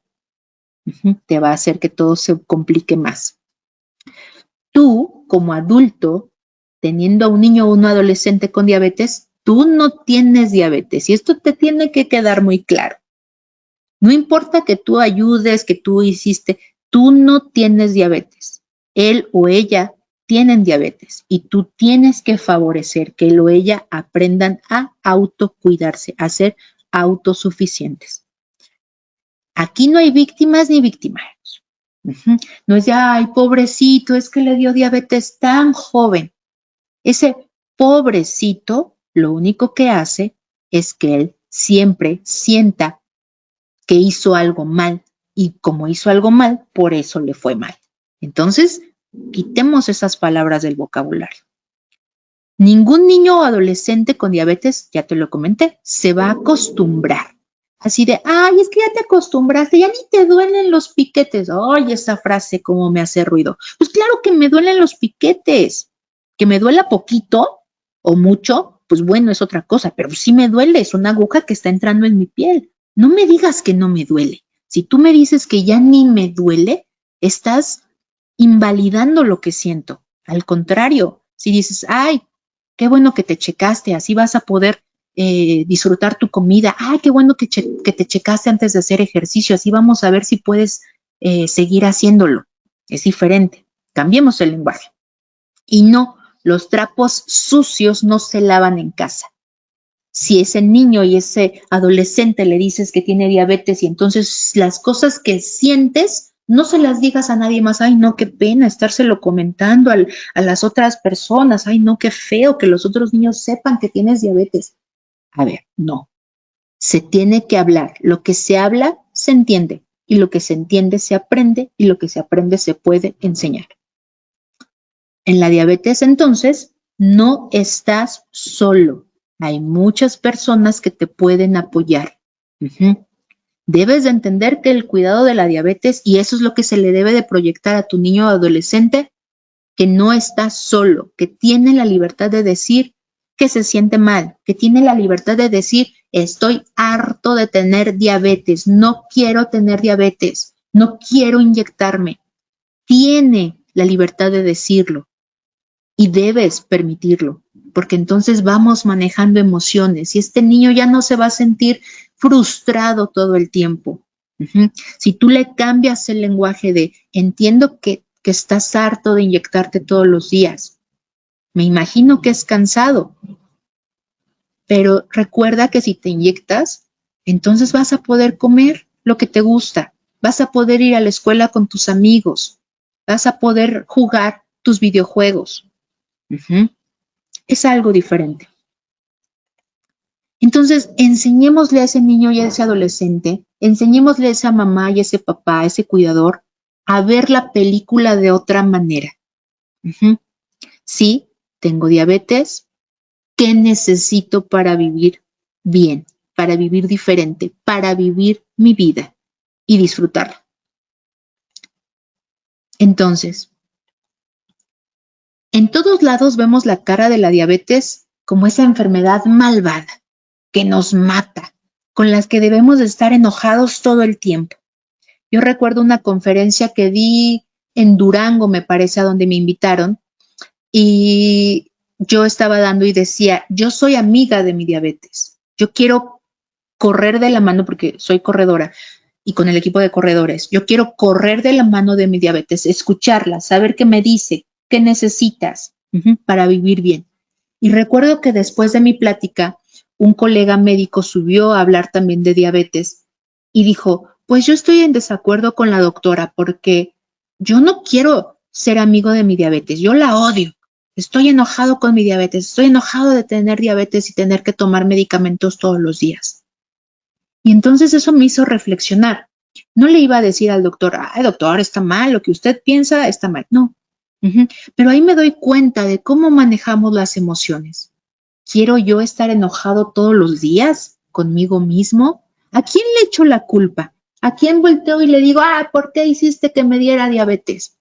te va a hacer que todo se complique más. Tú, como adulto, teniendo a un niño o un adolescente con diabetes, tú no tienes diabetes y esto te tiene que quedar muy claro. No importa que tú ayudes, que tú hiciste, tú no tienes diabetes. Él o ella tienen diabetes y tú tienes que favorecer que él o ella aprendan a autocuidarse, a ser autosuficientes. Aquí no hay víctimas ni victimarios. No es de, ay, pobrecito, es que le dio diabetes tan joven. Ese pobrecito lo único que hace es que él siempre sienta que hizo algo mal y como hizo algo mal, por eso le fue mal. Entonces, quitemos esas palabras del vocabulario. Ningún niño o adolescente con diabetes, ya te lo comenté, se va a acostumbrar. Así de, ay, es que ya te acostumbraste, ya ni te duelen los piquetes. Ay, esa frase cómo me hace ruido. Pues claro que me duelen los piquetes. Que me duela poquito o mucho, pues bueno, es otra cosa, pero sí me duele, es una aguja que está entrando en mi piel. No me digas que no me duele. Si tú me dices que ya ni me duele, estás invalidando lo que siento. Al contrario, si dices, ay, qué bueno que te checaste, así vas a poder disfrutar tu comida. Ay, qué bueno que te checaste antes de hacer ejercicio, así vamos a ver si puedes seguir haciéndolo. Es diferente. Cambiemos el lenguaje. Y no, los trapos sucios no se lavan en casa. Si ese niño y ese adolescente le dices que tiene diabetes y entonces las cosas que sientes no se las digas a nadie más. Ay, no, qué pena estárselo comentando a las otras personas. Ay, no, qué feo que los otros niños sepan que tienes diabetes. A ver, no. Se tiene que hablar. Lo que se habla se entiende y lo que se entiende se aprende y lo que se aprende se puede enseñar. En la diabetes, entonces, no estás solo. Hay muchas personas que te pueden apoyar. Debes de entender que el cuidado de la diabetes, y eso es lo que se le debe de proyectar a tu niño o adolescente, que no está solo, que tiene la libertad de decir que se siente mal, que tiene la libertad de decir, estoy harto de tener diabetes, no quiero tener diabetes, no quiero inyectarme. Tiene la libertad de decirlo. Y debes permitirlo, porque entonces vamos manejando emociones y este niño ya no se va a sentir frustrado todo el tiempo. Si tú le cambias el lenguaje de entiendo que estás harto de inyectarte todos los días, me imagino que es cansado, pero recuerda que si te inyectas, entonces vas a poder comer lo que te gusta, vas a poder ir a la escuela con tus amigos, vas a poder jugar tus videojuegos. Es algo diferente. Entonces, enseñémosle a ese niño y a ese adolescente, enseñémosle a esa mamá y a ese papá, a ese cuidador, a ver la película de otra manera. Sí, tengo diabetes. ¿Qué necesito para vivir bien, para vivir diferente, para vivir mi vida y disfrutarla? Entonces, en todos lados vemos la cara de la diabetes como esa enfermedad malvada que nos mata, con las que debemos de estar enojados todo el tiempo. Yo recuerdo una conferencia que di en Durango, me parece, a donde me invitaron, y yo estaba dando y decía, yo soy amiga de mi diabetes, yo quiero correr de la mano, porque soy corredora y con el equipo de corredores, yo quiero correr de la mano de mi diabetes, escucharla, saber qué me dice, qué necesitas para vivir bien. Y recuerdo que después de mi plática, un colega médico subió a hablar también de diabetes y dijo, pues yo estoy en desacuerdo con la doctora porque yo no quiero ser amigo de mi diabetes, yo la odio. Estoy enojado con mi diabetes, estoy enojado de tener diabetes y tener que tomar medicamentos todos los días. Y entonces eso me hizo reflexionar. No le iba a decir al doctor, ay doctor, está mal, lo que usted piensa está mal. No. Pero ahí me doy cuenta de cómo manejamos las emociones. ¿Quiero yo estar enojado todos los días conmigo mismo? ¿A quién le echo la culpa? ¿A quién volteo y le digo, ¿por qué hiciste que me diera diabetes?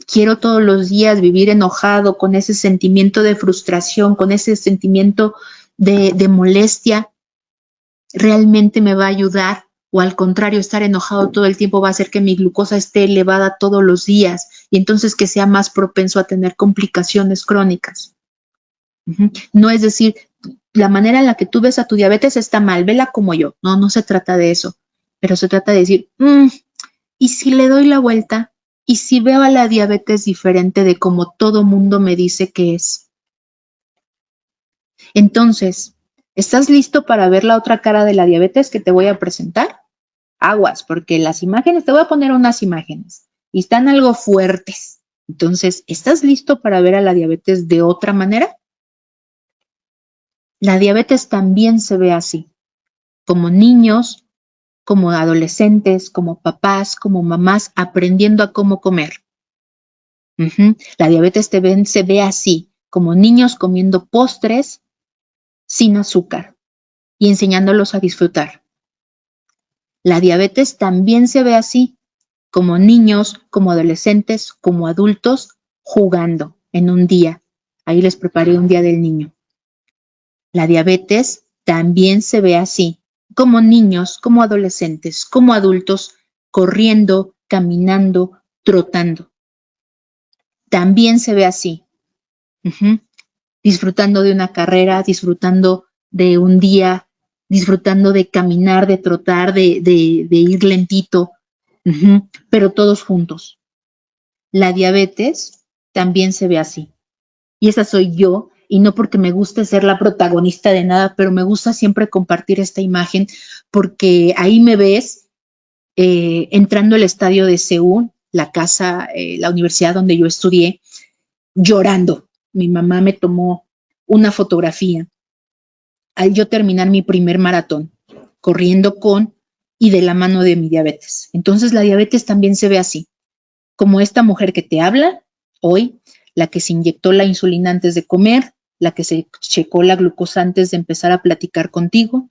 Quiero todos los días vivir enojado con ese sentimiento de frustración, con ese sentimiento de molestia. ¿Realmente me va a ayudar? O al contrario, estar enojado todo el tiempo va a hacer que mi glucosa esté elevada todos los días y entonces que sea más propenso a tener complicaciones crónicas. No es decir, la manera en la que tú ves a tu diabetes está mal, vela como yo. No, no se trata de eso, pero se trata de decir, ¿y si le doy la vuelta? ¿Y si veo a la diabetes diferente de como todo mundo me dice que es? Entonces, ¿estás listo para ver la otra cara de la diabetes que te voy a presentar? Aguas, porque las imágenes, te voy a poner unas imágenes y están algo fuertes. Entonces, ¿estás listo para ver a la diabetes de otra manera? La diabetes también se ve así, como niños, como adolescentes, como papás, como mamás, aprendiendo a cómo comer. La diabetes se ve así, como niños comiendo postres sin azúcar y enseñándolos a disfrutar. La diabetes también se ve así, como niños, como adolescentes, como adultos, jugando en un día. Ahí les preparé un día del niño. La diabetes también se ve así, como niños, como adolescentes, como adultos, corriendo, caminando, trotando. También se ve así, disfrutando de una carrera, disfrutando de un día, disfrutando de caminar, de trotar, de ir lentito, pero todos juntos. La diabetes también se ve así. Y esa soy yo, y no porque me guste ser la protagonista de nada, pero me gusta siempre compartir esta imagen porque ahí me ves entrando al estadio de Seúl, la casa, la universidad donde yo estudié, llorando. Mi mamá me tomó una fotografía al yo terminar mi primer maratón, corriendo con y de la mano de mi diabetes. Entonces la diabetes también se ve así, como esta mujer que te habla hoy, la que se inyectó la insulina antes de comer, la que se checó la glucosa antes de empezar a platicar contigo,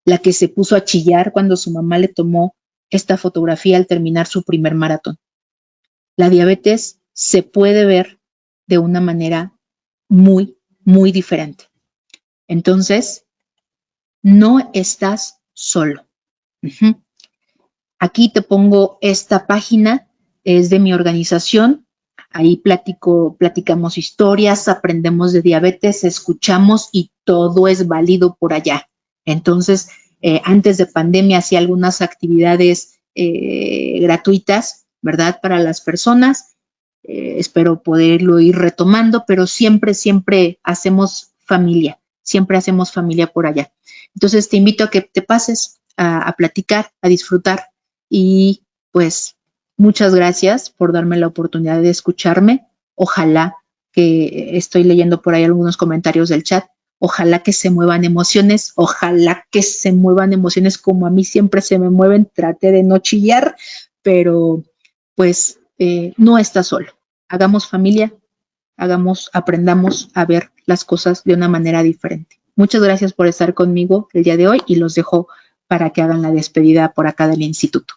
la que se puso a chillar cuando su mamá le tomó esta fotografía al terminar su primer maratón. La diabetes se puede ver de una manera muy, muy diferente. Entonces, no estás solo. Aquí te pongo esta página, es de mi organización. Ahí platicamos historias, aprendemos de diabetes, escuchamos y todo es válido por allá. Entonces, antes de pandemia hacía algunas actividades gratuitas, ¿verdad? Para las personas. Espero poderlo ir retomando, pero siempre hacemos familia por allá. Entonces, te invito a que te pases a platicar, a disfrutar y pues muchas gracias por darme la oportunidad de escucharme. Ojalá que estoy leyendo por ahí algunos comentarios del chat. Ojalá que se muevan emociones, ojalá que se muevan emociones como a mí siempre se me mueven. Traté de no chillar, pero pues no estás solo. Hagamos familia, aprendamos a ver las cosas de una manera diferente. Muchas gracias por estar conmigo el día de hoy y los dejo para que hagan la despedida por acá del instituto.